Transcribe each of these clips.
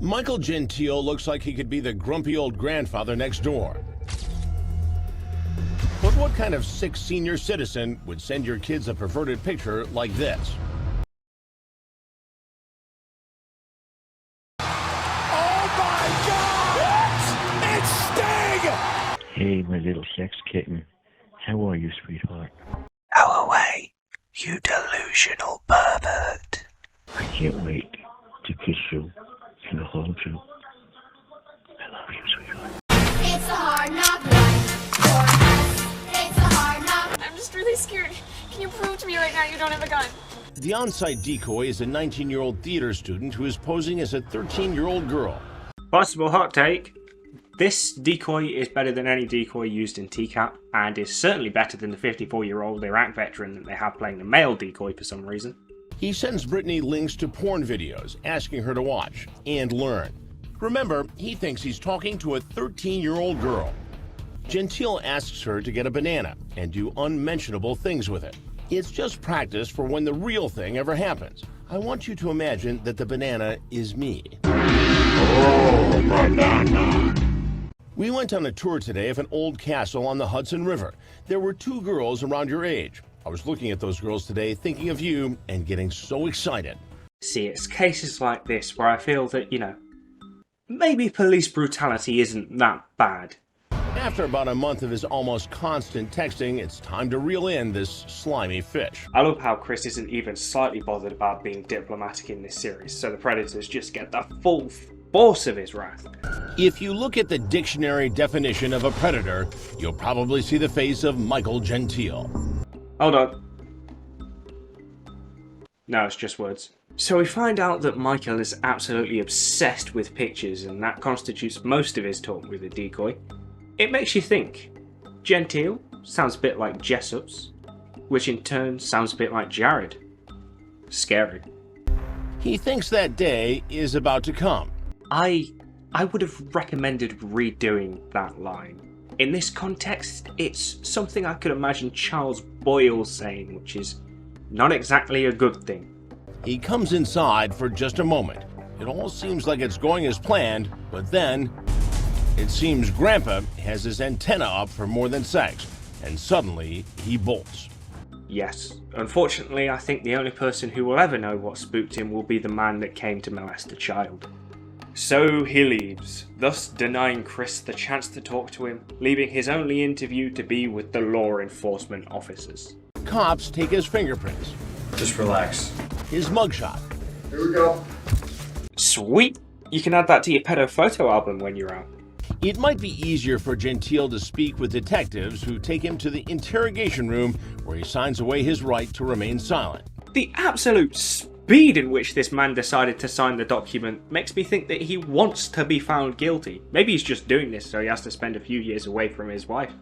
Michael Gentile looks like he could be the grumpy old grandfather next door. But what kind of sick senior citizen would send your kids a perverted picture like this? Oh my God! It's Sting! Hey, my little sex kitten. How are you, sweetheart? Go away, you delusional pervert. I can't wait to kiss you and hold you. I love you, sweetheart. It's a hard knock life for us. It's a hard knock. I'm just really scared. Can you prove to me right now you don't have a gun? The on-site decoy is a 19-year-old theater student who is posing as a 13-year-old girl. Possible hot take. This decoy is better than any decoy used in TCAP, and is certainly better than the 54-year-old Iraq veteran that they have playing the male decoy for some reason. He sends Brittany links to porn videos, asking her to watch and learn. Remember, he thinks he's talking to a 13-year-old girl. Gentile asks her to get a banana and do unmentionable things with it. It's just practice for when the real thing ever happens. I want you to imagine that the banana is me. Oh, banana! We went on a tour today of an old castle on the Hudson River. There were 2 girls around your age. I was looking at those girls today, thinking of you, and getting so excited. See, it's cases like this where I feel that, maybe police brutality isn't that bad. After about a month of his almost constant texting, it's time to reel in this slimy fish. I love how Chris isn't even slightly bothered about being diplomatic in this series, so the predators just get the full force of his wrath. If you look at the dictionary definition of a predator, you'll probably see the face of Michael Gentile. Hold on. No, it's just words. So we find out that Michael is absolutely obsessed with pictures, and that constitutes most of his talk with the decoy. It makes you think. Gentile sounds a bit like Jessup's, which in turn sounds a bit like Jared. Scary. He thinks that day is about to come. I would have recommended redoing that line. In this context, it's something I could imagine Charles Boyle saying, which is not exactly a good thing. He comes inside for just a moment. It all seems like it's going as planned, but then it seems Grandpa has his antenna up for more than sex, and suddenly he bolts. Yes, unfortunately, I think the only person who will ever know what spooked him will be the man that came to molest a child. So he leaves, thus denying Chris the chance to talk to him, leaving his only interview to be with the law enforcement officers. Cops take his fingerprints, Just relax. his mugshot, Here we go. Sweet! You can add that to your pedo photo album when you're out. It might be easier for Gentile to speak with detectives who take him to the interrogation room where he signs away his right to remain silent. The absolute speed in which this man decided to sign the document makes me think that he wants to be found guilty. Maybe he's just doing this so he has to spend a few years away from his wife.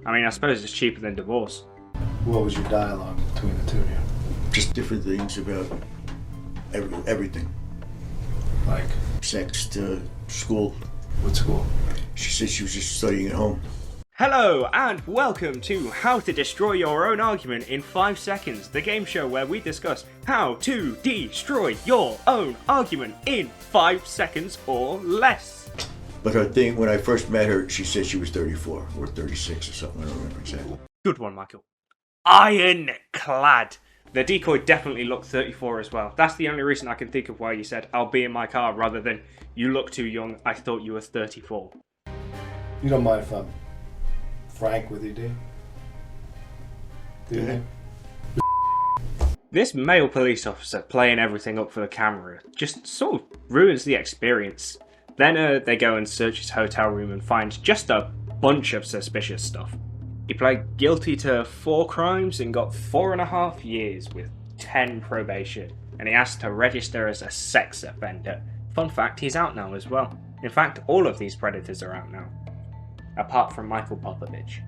I mean, I suppose it's cheaper than divorce. What was your dialogue between the two of you? Just different things about everything. Like, Sex to school. what school? She said she was just studying at home. Hello and welcome to How to Destroy Your Own Argument in 5 Seconds, the game show where we discuss how to destroy your own argument in 5 seconds or less. But her thing, when I first met her, she said she was 34 or 36 or something. I don't remember exactly. Good one, Michael. Ironclad. The decoy definitely looked 34 as well. That's the only reason I can think of why you said, I'll be in my car, rather than, you look too young, I thought you were 34. You don't mind if I'm frank with you, do you? Do you? This male police officer playing everything up for the camera just sort of ruins the experience. Then they go and search his hotel room and find just a bunch of suspicious stuff. He pled guilty to 4 crimes and got 4.5 years with 10 probation, and he asked to register as a sex offender. Fun fact, he's out now as well. In fact, all of these predators are out now, apart from Michael Popovich.